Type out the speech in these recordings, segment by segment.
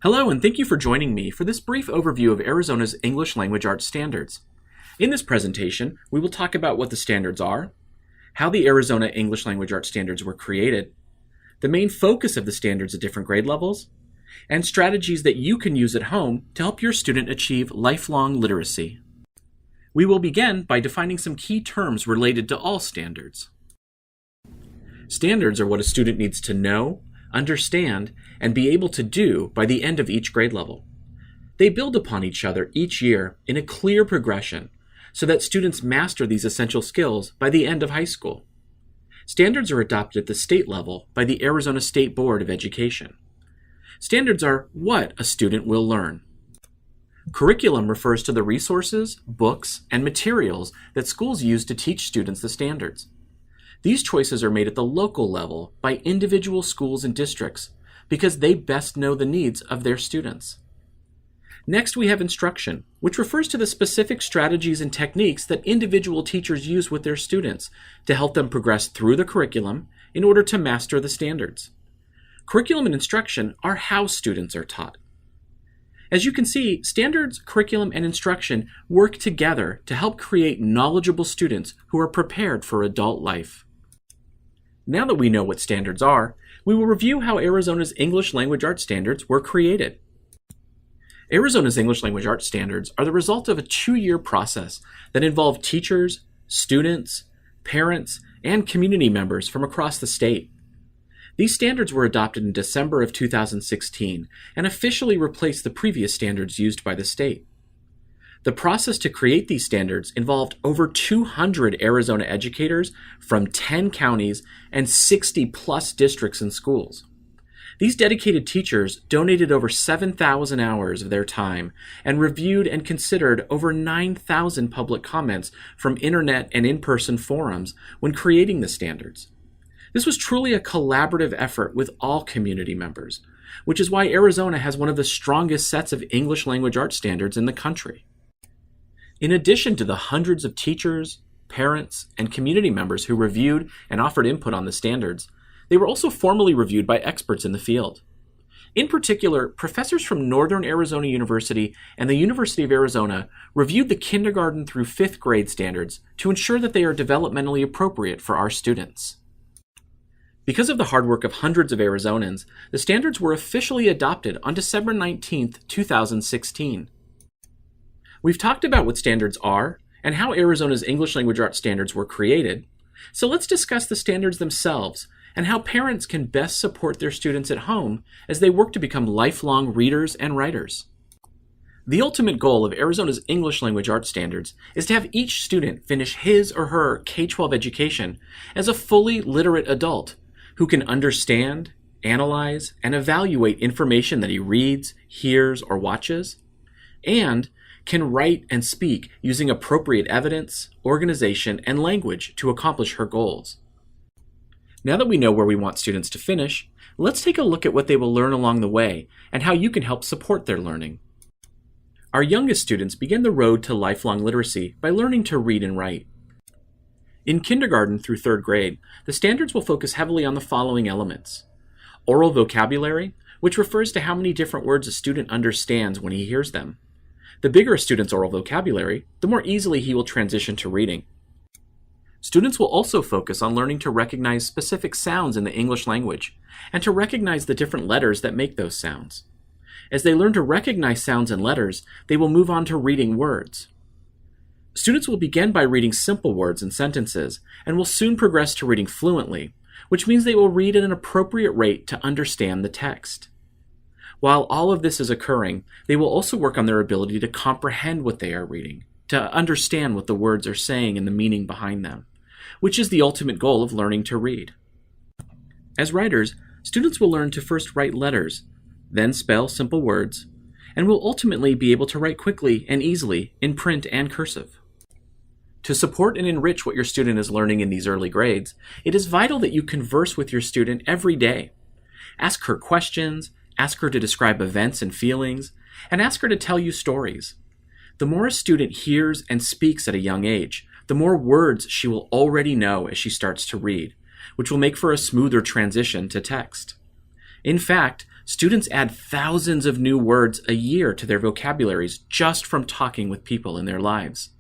Hello, and thank you for joining me for this brief overview of Arizona's English Language Arts Standards. In this presentation, we will talk about what the standards are, how the Arizona English Language Arts Standards were created, the main focus of the standards at different grade levels, and strategies that you can use at home to help your student achieve lifelong literacy. We will begin by defining some key terms related to all standards. Standards are what a student needs to know, understand, and be able to do by the end of each grade level. They build upon each other each year in a clear progression so that students master these essential skills by the end of high school. Standards are adopted at the state level by the Arizona State Board of Education. Standards are what a student will learn. Curriculum refers to the resources, books, and materials that schools use to teach students the standards. These choices are made at the local level by individual schools and districts because they best know the needs of their students. Next, we have instruction, which refers to the specific strategies and techniques that individual teachers use with their students to help them progress through the curriculum in order to master the standards. Curriculum and instruction are how students are taught. As you can see, standards, curriculum, and instruction work together to help create knowledgeable students who are prepared for adult life. Now that we know what standards are, we will review how Arizona's English Language Arts Standards were created. Arizona's English Language Arts Standards are the result of a 2-year process that involved teachers, students, parents, and community members from across the state. These standards were adopted in December of 2016 and officially replaced the previous standards used by the state. The process to create these standards involved over 200 Arizona educators from 10 counties and 60-plus districts and schools. These dedicated teachers donated over 7,000 hours of their time and reviewed and considered over 9,000 public comments from internet and in-person forums when creating the standards. This was truly a collaborative effort with all community members, which is why Arizona has one of the strongest sets of English language arts standards in the country. In addition to the hundreds of teachers, parents, and community members who reviewed and offered input on the standards, they were also formally reviewed by experts in the field. In particular, professors from Northern Arizona University and the University of Arizona reviewed the kindergarten through 5th grade standards to ensure that they are developmentally appropriate for our students. Because of the hard work of hundreds of Arizonans, the standards were officially adopted on December 19, 2016. We've talked about what standards are and how Arizona's English Language Arts Standards were created, so let's discuss the standards themselves and how parents can best support their students at home as they work to become lifelong readers and writers. The ultimate goal of Arizona's English Language Arts Standards is to have each student finish his or her K-12 education as a fully literate adult who can understand, analyze, and evaluate information that he reads, hears, or watches, and can write and speak using appropriate evidence, organization, and language to accomplish her goals. Now that we know where we want students to finish, let's take a look at what they will learn along the way and how you can help support their learning. Our youngest students begin the road to lifelong literacy by learning to read and write. In kindergarten through 3rd grade, the standards will focus heavily on the following elements: oral vocabulary, which refers to how many different words a student understands when he hears them. The bigger a student's oral vocabulary, the more easily he will transition to reading. Students will also focus on learning to recognize specific sounds in the English language and to recognize the different letters that make those sounds. As they learn to recognize sounds and letters, they will move on to reading words. Students will begin by reading simple words and sentences and will soon progress to reading fluently, which means they will read at an appropriate rate to understand the text. While all of this is occurring, they will also work on their ability to comprehend what they are reading, to understand what the words are saying and the meaning behind them, which is the ultimate goal of learning to read. As writers, students will learn to first write letters, then spell simple words, and will ultimately be able to write quickly and easily in print and cursive. To support and enrich what your student is learning in these early grades, it is vital that you converse with your student every day. Ask her questions, ask her to describe events and feelings, and ask her to tell you stories. The more a student hears and speaks at a young age, the more words she will already know as she starts to read, which will make for a smoother transition to text. In fact, Students add thousands of new words a year to their vocabularies just from talking with people in their lives.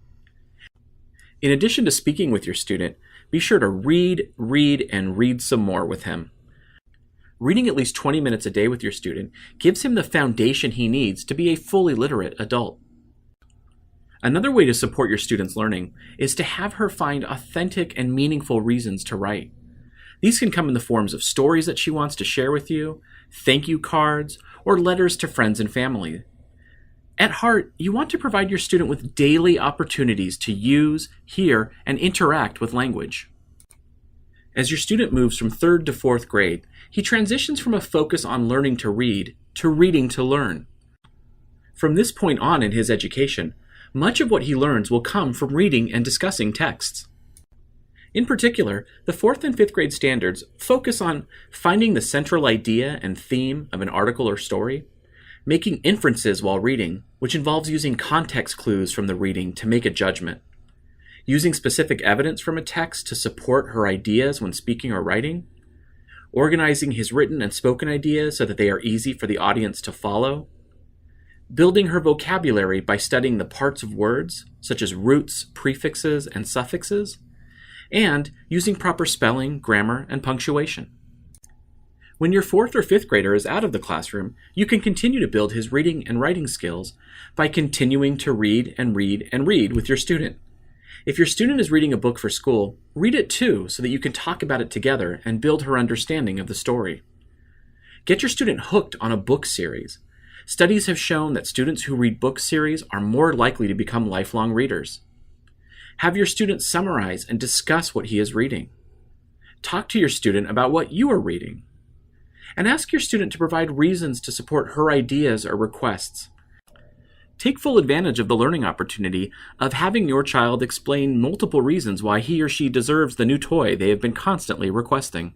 In addition to speaking with your student, be sure to read, and read some more with him. Reading at least 20 minutes a day with your student gives him the foundation he needs to be a fully literate adult. Another way to support your student's learning is to have her find authentic and meaningful reasons to write. These can come in the forms of stories that she wants to share with you, thank you cards, or letters to friends and family. At heart, you want to provide your student with daily opportunities to use, hear, and interact with language. As your student moves from 3rd to 4th grade, he transitions from a focus on learning to read to reading to learn. From this point on in his education, much of what he learns will come from reading and discussing texts. In particular, the 4th and 5th grade standards focus on finding the central idea and theme of an article or story, making inferences while reading, which involves using context clues from the reading to make a judgment, using specific evidence from a text to support her ideas when speaking or writing, organizing his written and spoken ideas so that they are easy for the audience to follow, building her vocabulary by studying the parts of words, such as roots, prefixes, and suffixes, and using proper spelling, grammar, and punctuation. When your 4th or 5th grader is out of the classroom, you can continue to build his reading and writing skills by continuing to read and read and read with your student. If your student is reading a book for school, read it too so that you can talk about it together and build her understanding of the story. Get your student hooked on a book series. Studies have shown that students who read book series are more likely to become lifelong readers. Have your student summarize and discuss what he is reading. Talk to your student about what you are reading. And ask your student to provide reasons to support her ideas or requests. Take full advantage of the learning opportunity of having your child explain multiple reasons why he or she deserves the new toy they have been constantly requesting.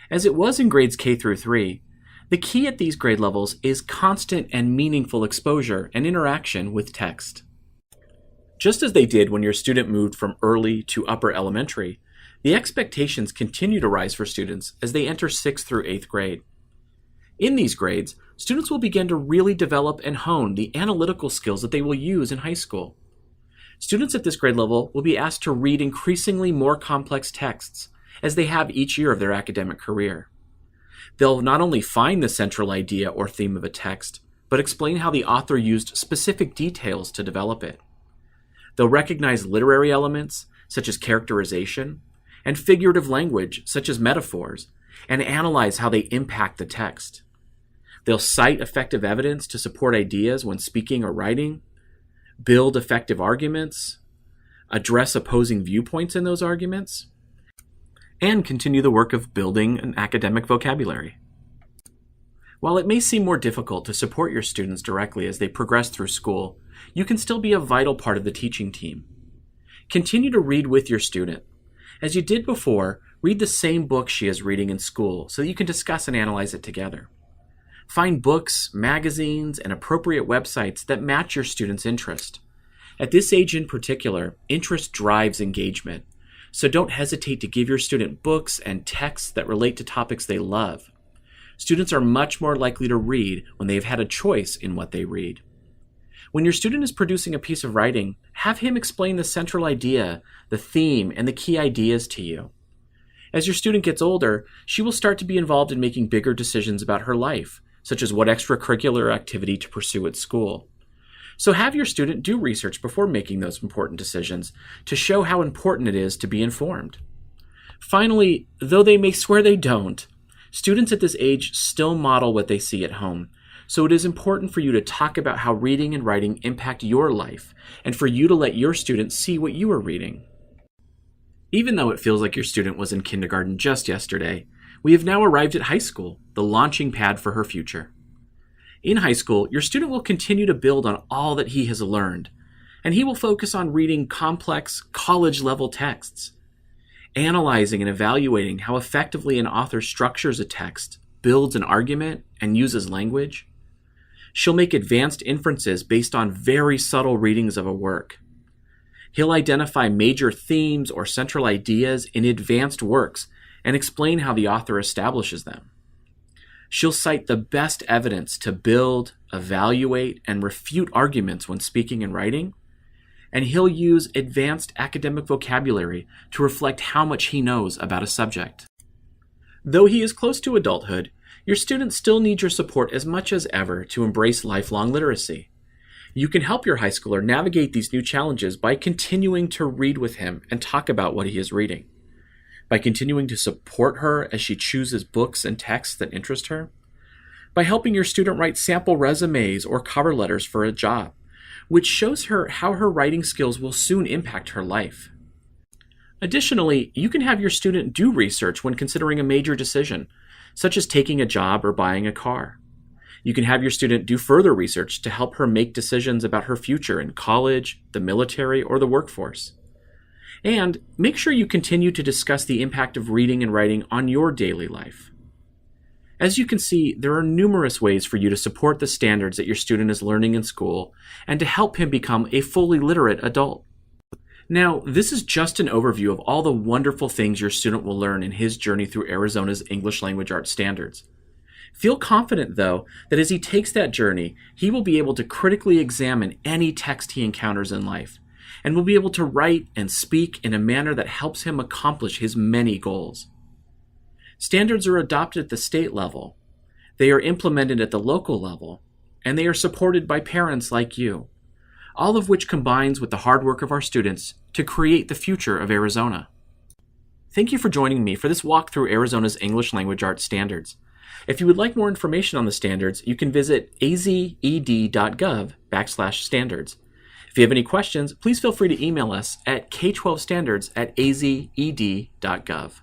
As it was in grades K through 3, the key at these grade levels is constant and meaningful exposure and interaction with text. Just as they did when your student moved from early to upper elementary, the expectations continue to rise for students as they enter 6th through 8th grade. In these grades, students will begin to really develop and hone the analytical skills that they will use in high school. Students at this grade level will be asked to read increasingly more complex texts, as they have each year of their academic career. They'll not only find the central idea or theme of a text, but explain how the author used specific details to develop it. They'll recognize literary elements, such as characterization, and figurative language, such as metaphors, and analyze how they impact the text. They'll cite effective evidence to support ideas when speaking or writing, build effective arguments, address opposing viewpoints in those arguments, and continue the work of building an academic vocabulary. While it may seem more difficult to support your students directly as they progress through school, you can still be a vital part of the teaching team. Continue to read with your student. As you did before, read the same book she is reading in school so that you can discuss and analyze it together. Find books, magazines, and appropriate websites that match your student's interest. At this age in particular, interest drives engagement, so don't hesitate to give your student books and texts that relate to topics they love. Students are much more likely to read when they have had a choice in what they read. When your student is producing a piece of writing, have him explain the central idea, the theme, and the key ideas to you. As your student gets older, she will start to be involved in making bigger decisions about her life, such as what extracurricular activity to pursue at school. So have your student do research before making those important decisions to show how important it is to be informed. Finally, though they may swear they don't, students at this age still model what they see at home. So it is important for you to talk about how reading and writing impact your life, and for you to let your students see what you are reading. Even though it feels like your student was in kindergarten just yesterday, we have now arrived at high school, the launching pad for her future. In high school, your student will continue to build on all that he has learned, and he will focus on reading complex, college-level texts, analyzing and evaluating how effectively an author structures a text, builds an argument, and uses language. She'll make advanced inferences based on very subtle readings of a work. He'll identify major themes or central ideas in advanced works and explain how the author establishes them. She'll cite the best evidence to build, evaluate, and refute arguments when speaking and writing, and he'll use advanced academic vocabulary to reflect how much he knows about a subject. Though he is close to adulthood, your students still need your support as much as ever to embrace lifelong literacy. You can help your high schooler navigate these new challenges by continuing to read with him and talk about what he is reading, by continuing to support her as she chooses books and texts that interest her, by helping your student write sample resumes or cover letters for a job, which shows her how her writing skills will soon impact her life. Additionally, you can have your student do research when considering a major decision, such as taking a job or buying a car. You can have your student do further research to help her make decisions about her future in college, the military, or the workforce. And make sure you continue to discuss the impact of reading and writing on your daily life. As you can see, there are numerous ways for you to support the standards that your student is learning in school and to help him become a fully literate adult. Now, this is just an overview of all the wonderful things your student will learn in his journey through Arizona's English Language Arts standards. Feel confident, though, that as he takes that journey, he will be able to critically examine any text he encounters in life, and will be able to write and speak in a manner that helps him accomplish his many goals. Standards are adopted at the state level, they are implemented at the local level, and they are supported by parents like you, all of which combines with the hard work of our students to create the future of Arizona. Thank you for joining me for this walk through Arizona's English Language Arts standards. If you would like more information on the standards, you can visit azed.gov/standards. If you have any questions, please feel free to email us at k12standards@azed.gov.